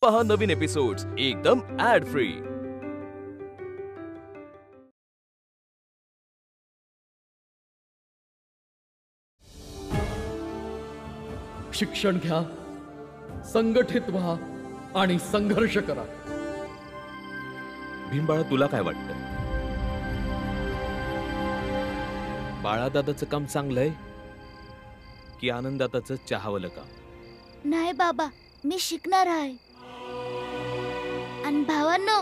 पहा नवीन एपिसोड्स एकदम add free. शिक्षण घ्या, संघटित व्हा आणि संघर्ष करा। भीमबाळा, तुला काय वाटतं? बाळादादाचं काम चांगलंय की आनंदाताचं चहावलं काम? नाही बाबा, मी शिकणार आहे। आणि भावांनो,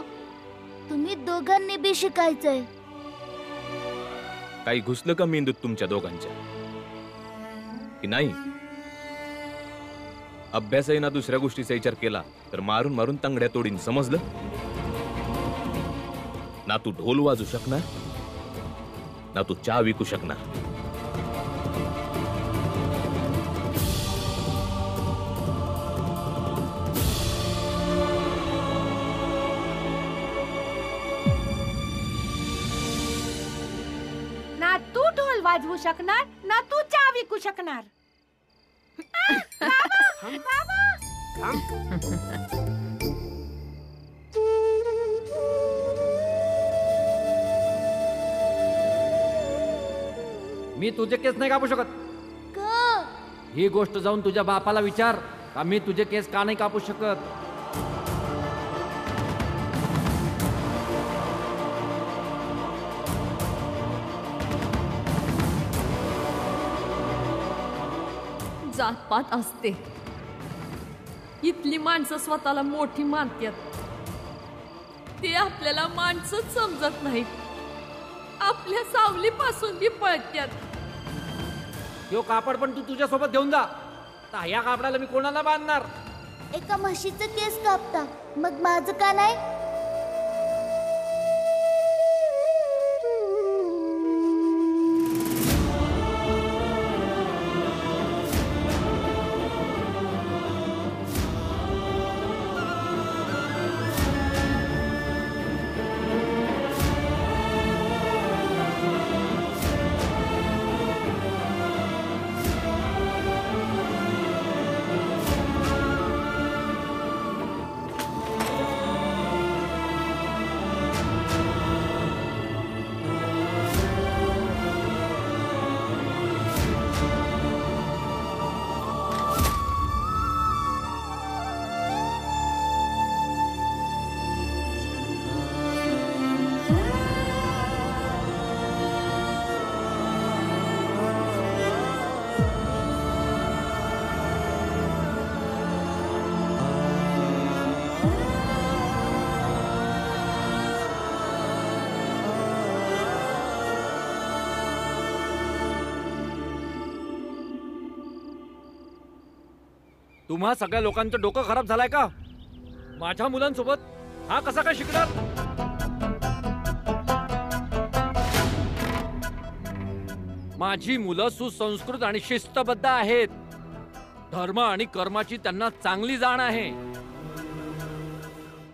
तुम्ही दोघांनी बी शिकायचंय। काही घुसलं का मेंदूत तुमच्या दोघांच्या की नाही? अभ्यासही ना दुसऱ्या गोष्टीचा विचार केला तर मारून मारून तांगड्या तोडीन, समजलं ना? तू ढोल वाजू शकणार ना तू चहा विकू शकणार। ना तू ढोल वाजवू शकणार ना तू चहा विकू शकणार। मी तुझे केस नाही कापू शकत। का? ही गोष्ट जाऊन तुझ्या बापाला विचार का मी तुझे केस का नाही कापू शकत। जातपात असते, इथली माणसं स्वतःला मोठी मानतात, ते आपल्याला माणसंच समजत नाहीत, आपल्या सावलीपासून बी पळतात। यो कापड पण तू तुझ्या सोबत घेऊन जा। या कापडाला मी कोणाला बांधणार? एका म्हशीचं केस कापता, मग माझं का नाही? तुम्हा सगळ्या लोकांचं डोकं खराब झालंय का? माझ्या मुलांसोबत हा कसा काय शिकणार? माझी मुलं सुसंस्कृत आणि शिस्तबद्ध आहेत। धर्म आणि कर्माची त्यांना चांगली जाण आहे।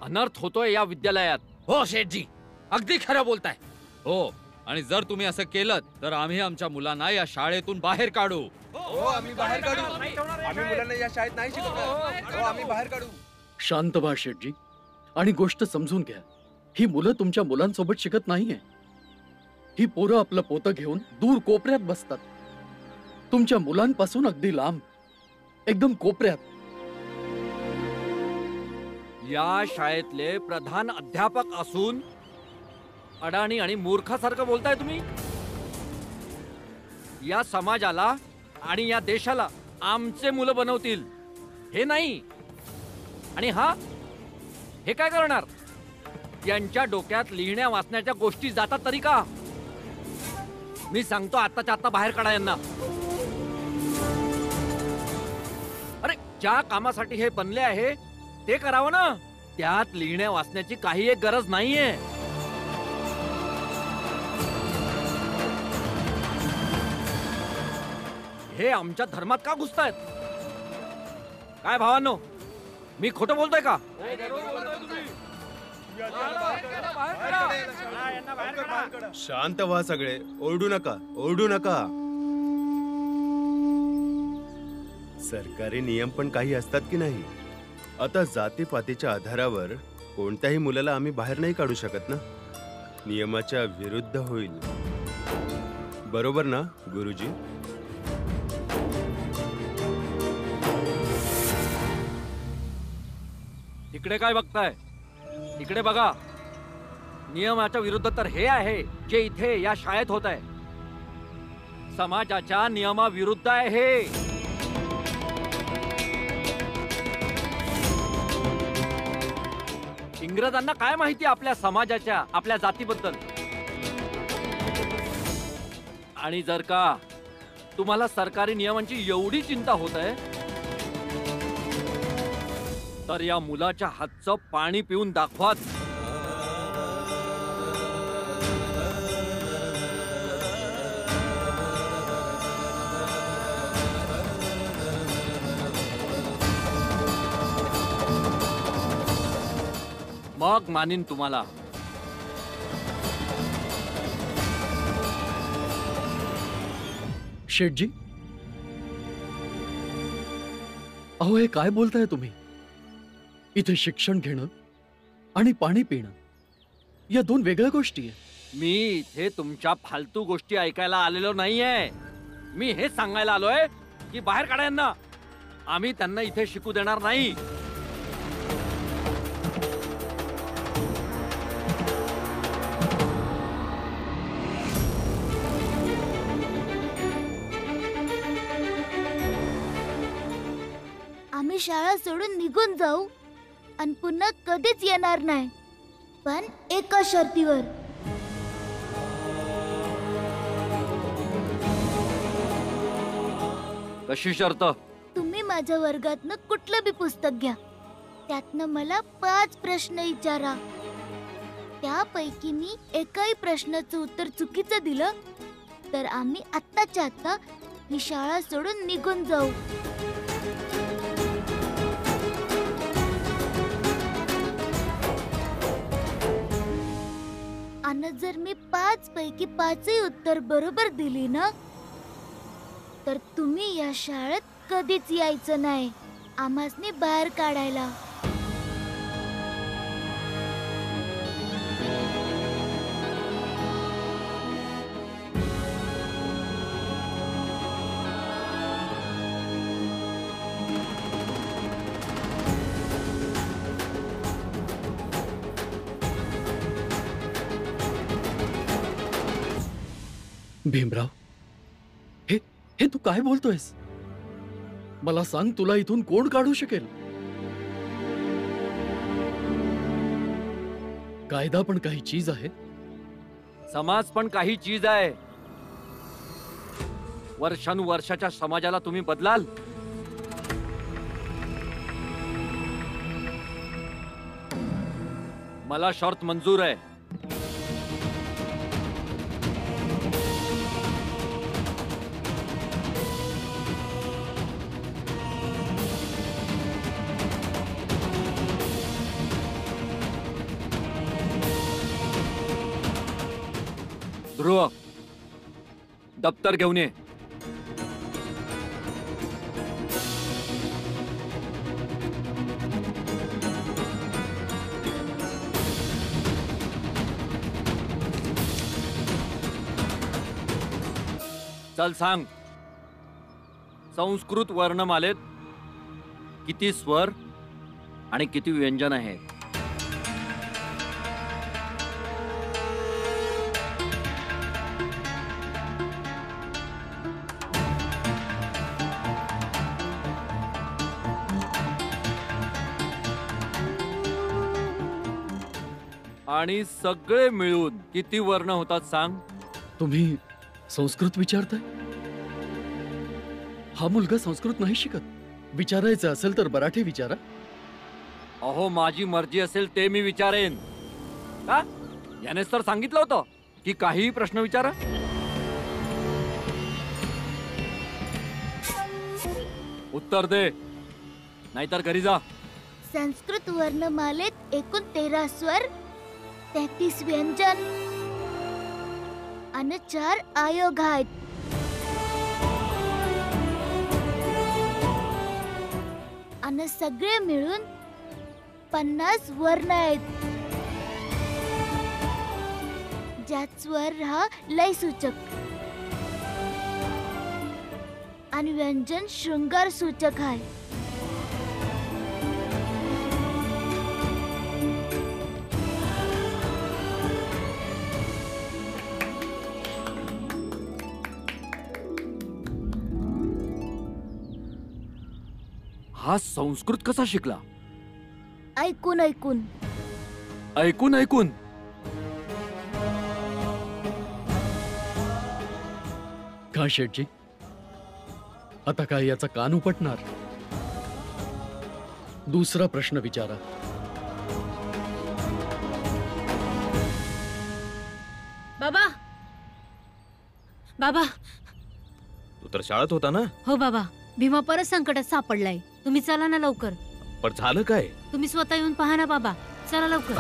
अनर्थ होतोय या विद्यालयात। हो शेठजी, अगदी खरं बोलताय। हो, आणि जर तुम्ही असं केलं तर आम्ही आमच्या मुलांना या शाळेतून बाहेर काढू। हो, आम्ही बाहेर काढू। आम्ही मुलांना या शाळेत नाही शिकवणार। हो, आम्ही बाहेर काढू। शांत व्हा शेठजी, आणि गोष्ट समजून घ्या। ही मुलं तुमच्या मुलांसोबत शिकत नाहीये। ही पोरं आपलं पोतं घेऊन दूर कोपऱ्यात बसतात, तुमच्या मुलांपासून अगदी लांब, एकदम कोपऱ्यात। या शाळेतले प्रधान अध्यापक असून अडाणी आणि मूर्खासारखं बोलताय तुम्ही। या समाजाला आणि या देशाला आमचे मुलं बनवतील हे नाही। आणि हे काय करणार? यांच्या डोक्यात लिहिण्या वाचण्याच्या गोष्टी जातात तरी का? मी सांगतो आत्ताच्या आत्ता बाहेर काढा यांना। अरे, ज्या कामासाठी हे बनले आहे ते करावं ना। त्यात लिहिण्या वाचण्याची काही एक गरज नाहीये। हे आमच्या धर्मात का घुसतायत? काय भावांनो, मी खोटं बोलतोय का? शांत व्हा सगळे, ओरडू नका, ओरडू नका। सरकारी नियम पण काही असतात की नाही? आता जातीपातीच्या आधारावर कोणत्याही मुलाला आम्ही बाहेर नाही काढू शकत ना. नियमाच्या विरुद्ध होईल. बरोबर ना गुरुजी? इकडे काय बघताय? इकडे बघा. नियमाच्या विरुद्ध तर हे आहे जे इथे या शाळेत होत आहे. समाजाच्या नियमाविरुद्ध आहे हे. इंग्रजांना काय माहिती आपल्या समाजाच्या, आपल्या जातीबद्दल? आणि जर का तुम्हाला सरकारी नियमांची एवढी चिंता होत आहे तर या मुलाच्या हातचं पाणी पिऊन दाखवा. मग मानीन तुम्हाला. शेठजी, अहो हे काय बोलताय तुम्ही? इथे शिक्षण घेणं आणि पाणी पिणं या दोन वेगळ्या गोष्टी आहेत. मी इथे तुमच्या फालतू गोष्टी ऐकायला आलेलो नाहीये. मी हे सांगायला आलोय की बाहेर काढा यांना. आम्ही त्यांना इथे शिकू देणार नाही. आम्ही शाळा सोडून निघून जाऊ आणि पुन्हा कधीच येणार नाही, पण एका शर्तीवर. कशी शर्त? तुम्ही माझ्या वर्गातनं कुठलं बी पुस्तक घ्या, त्यातनं मला 5 प्रश्न विचारा. त्यापैकी मी एकाही प्रश्नाचं उत्तर चुकीचं दिलं तर आम्ही आत्ताच्या आत्ता ही शाळा सोडून निघून जाऊ. आणि जर मी 5 पैकी 5ही उत्तर बरोबर दिली ना तर तुम्ही या शाळेत कधीच यायचं नाही, आम्हासनी बाहेर काढायला. भीमराव, हे तू काय बोलतोयस? मला सांग, तुला इथून कोण काढू शकेल? कायदा पण काही चीज आहे, समाज पण काही चीज आहे. वर्षानुवर्षाच्या समाजाला तुम्ही बदलाल? मला शर्त मंजूर आहे. ध्रुव, दप्तर घेऊन ये. चल सांग, संस्कृत वर्णमालेत किती स्वर आणि किती व्यंजन आहेत? आणि सगळे मिळून किती वर्ण होतात सांग? तुम्ही संस्कृत विचारताय? हा मुलगा संस्कृत नाही शिकत. विचारायचं असेल तर मराठी विचारा. अहो, माझी मर्जी असेल ते मी विचारेन. का? यानेच तर सांगितलं होतं की काहीही प्रश्न विचारा. उत्तर दे, नाहीतर घरी जा. संस्कृत वर्णमालेत एकूण 13 स्वर, 33 व्यंजन आणि 4 आयोग आहेत. आणि सगळे मिळून 50 वर्ण आहेत, ज्यात स्वर हा लय सूचक आणि व्यंजन शृंगार सूचक आहे. हा संस्कृत कसा शिकला? ऐकून ऐकून. ऐकून ऐकून. का शेठजी, आता काय याचा कान उपटणार? दुसरा प्रश्न विचारा. बाबा, बाबा. तू तर शाळेत होता ना? हो बाबा, भीमा परत संकटात सापडलाय. तुम्ही चला ना लवकर. पण झालं काय? तुम्ही स्वतः येऊन पहा ना बाबा. चला लवकर.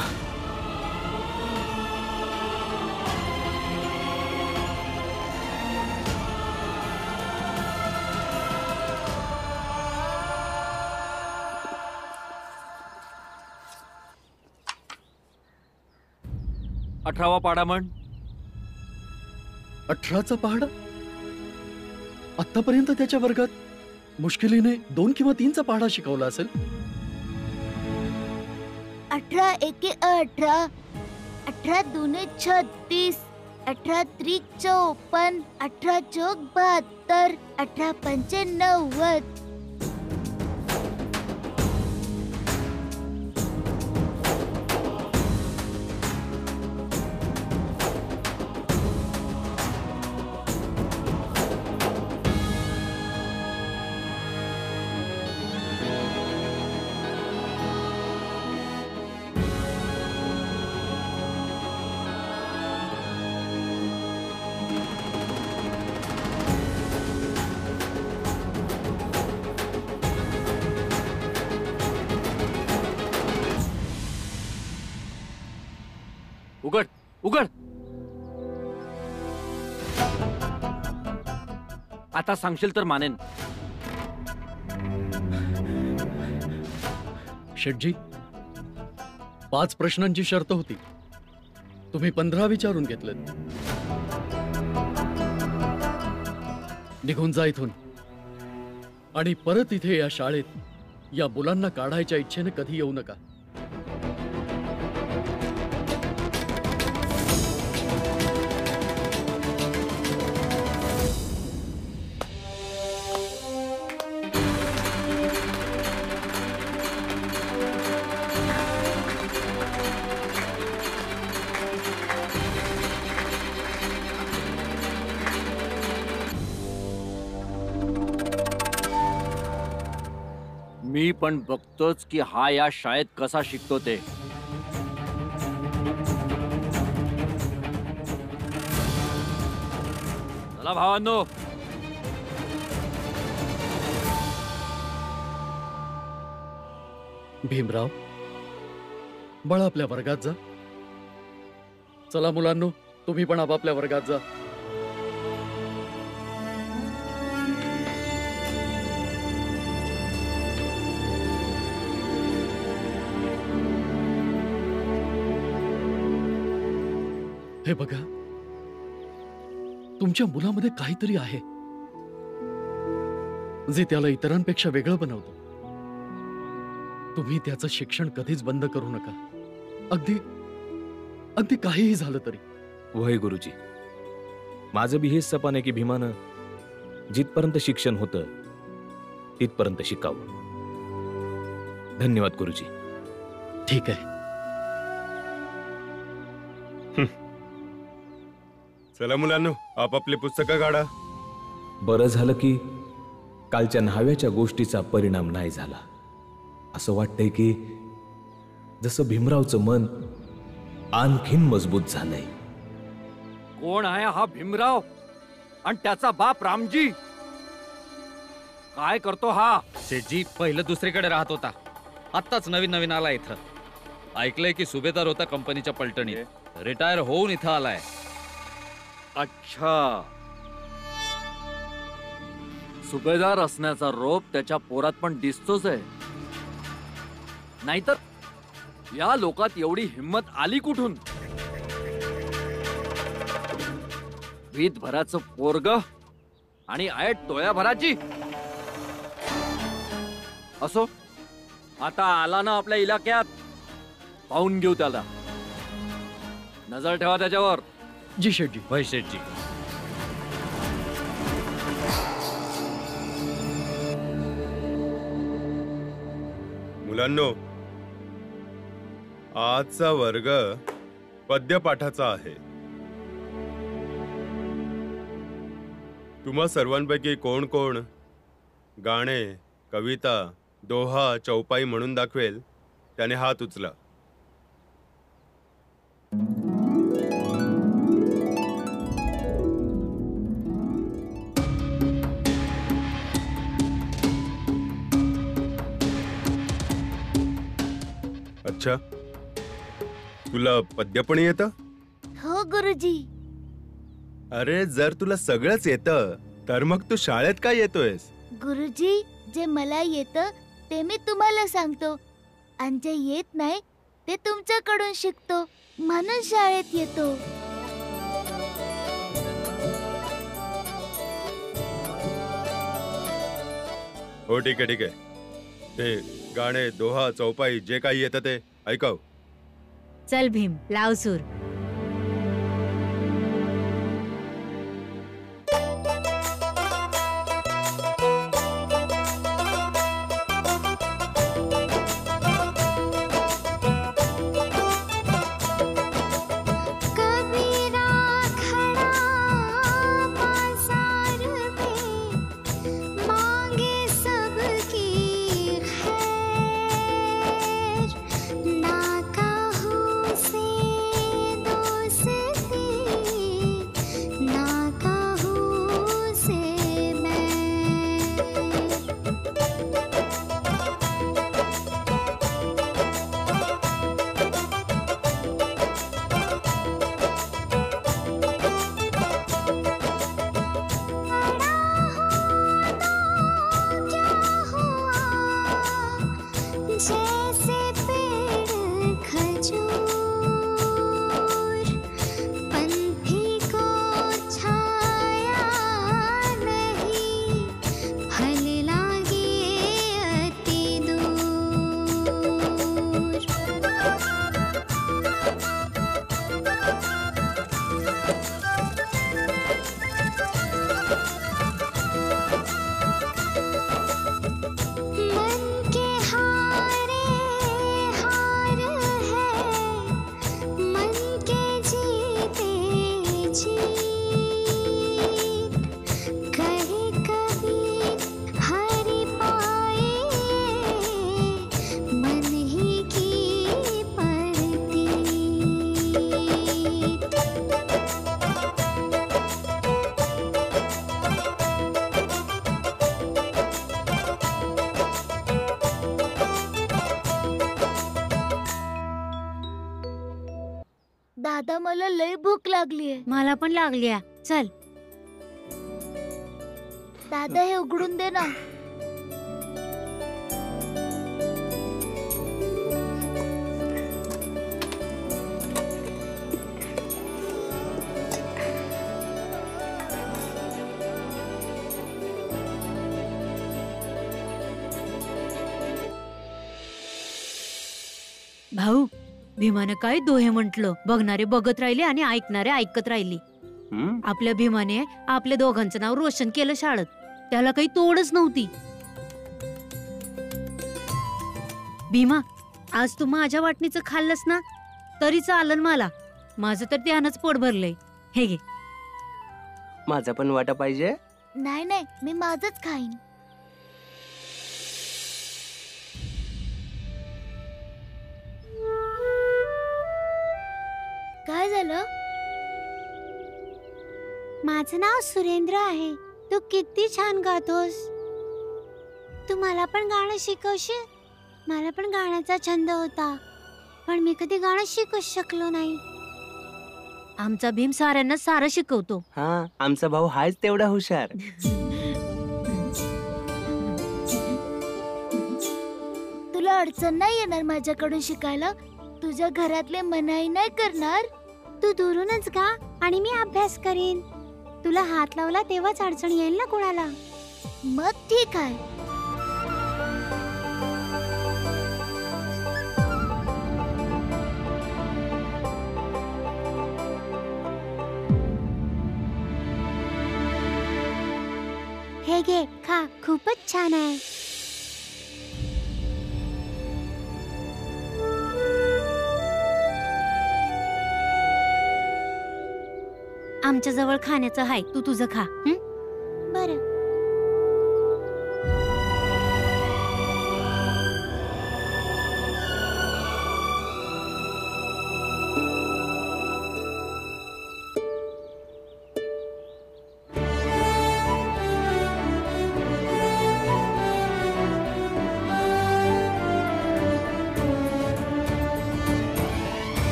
अठरावा पाडा म्हण. 18चा पहाडा? आतापर्यंत त्याच्या वर्गात मुश्किलीने 2 किंवा 3चा पहाडा शिकवला असेल. 18 एके 18, 18 दुने 36, 18 त्रिक 54, 18 चौक 72, 18 पंचे 90. उघड उघड. आता सांगशील तर मानेन. शेठजी, 5 प्रश्नांची शर्त होती. तुम्ही 15 विचारून घेतलेत. निघून जा इथून आणि परत इथे या शाळेत या मुलांना काढायच्या इच्छेने कधी येऊ नका. मी पण बघतोच की हा या शाळेत कसा शिकतो ते. चला भावांनो. भीमराव, बाळा आपल्या वर्गात जा. चला मुलांनो, तुम्ही पण आपापल्या वर्गात जा. हे बघा, तुमच्या मुलामध्ये काहीतरी आहे जे त्याला इतरांपेक्षा वेगळं बनवतं. तुम्ही त्याचं शिक्षण कधीच बंद करू नका, अगदी अगदी काहीही झालं तरी. वय गुरुजी, माझं बी हेच सपन आहे की भीमानं जिथपर्यंत शिक्षण होतं तिथपर्यंत शिकावं. धन्यवाद गुरुजी. ठीक आहे. चला मुलांनो, आपापले पुस्तकं काढा. बरं झालं की कालच्या न्हाव्याच्या गोष्टीचा परिणाम नाही झाला. असं वाटतंय की जसं भीमरावचं मन आणखीन मजबूत झालंय. कोण आहे हा भीमराव आणि त्याचा बाप रामजी? काय करतो हा? शेठजी पहिलं दुसरीकडे राहत होता, आत्ताच नवीन नवीन आला इथं. ऐकलंय की सुभेदार होता कंपनीच्या पलटणीत, रिटायर होऊन इथं आलाय. अच्छा, सुभेदार असण्याचा रोप त्याच्या पोरात पण दिसतोच आहे. नाहीतर या लोकात एवढी हिंमत आली कुठून? भराचं पोरग आणि आयत डोळ्याभराची. असो, आता आला ना आपल्या इलाक्यात, पाहून घेऊ त्याला. नजर ठेवा त्याच्यावर. जी शेठजी. भाई शेठजी. मुलांनो, आजचा वर्ग पद्यपाठाचा आहे. तुम्हा सर्वांपैकी कोण कोण गाणे, कविता, दोहा, चौपाई म्हणून दाखवेल त्याने हात उचला. अच्छा, तुला पद्य पण येतं? हो गुरुजी. अरे, जर तुला सगळंच येतं तर मग तू शाळेत काय येतोयस? गुरुजी, जे मला येतं ते मी तुम्हाला सांगतो, आणि जे येत नाही ते तुमच्याकडून शिकतो, म्हणून शाळेत येतो. हो, ठीक आहे ठीक आहे. ते गाणे, दोहा, चौपाई जे काही येतं ते ऐकाव. चल भीम, लाव सूर. दादा, मला लय भूक लागलीये. मला पण लागली. चल दादा, हे उघडून दे ना. भाऊ, भीमाने काय दोहे म्हंटल. बघणारे बघत राहिले आणि ऐकणारे ऐकत राहिली. आपल्या भीमाने आपल्या दोघांचं नाव रोशन केलं शाळेत. त्याला काही तोडच नव्हती. भीमा, आज तू माझ्या वाटणीचं खाल्लंस ना तरी चालन मला. माझं तर त्यानंच पोट भरलंय. हे घे. माझा पण वाटा पाहिजे? नाही नाही, मी माझंच खाईन. काय झालं? माझं नाव सुरेंद्र आहे. तू किती छान गातोस. तू मला पण गाणं शिकवशील? मला पण गाण्याचा छंद होता, पण मी कधी गाणं शिकूच शकलो नाही. आमचा भीम साऱ्यांना सारं शिकवतो. हा, आमचा भाऊ हाच तेवढा हुशार. तुला अडचण नाही येणार माझ्याकडून शिकायला? तुझ्या घरातले मनाई नाही करणार? तू दुरूनच गा आणि मी अभ्यास करीन. तुला हात लावला तेव्हाच अडचण येईल ना कुणाला. मग ठीक आहे. हे घे खा, खूपच छान आहे. आमच्या जवळ खाण्याचं आहे, तू तुझं खा.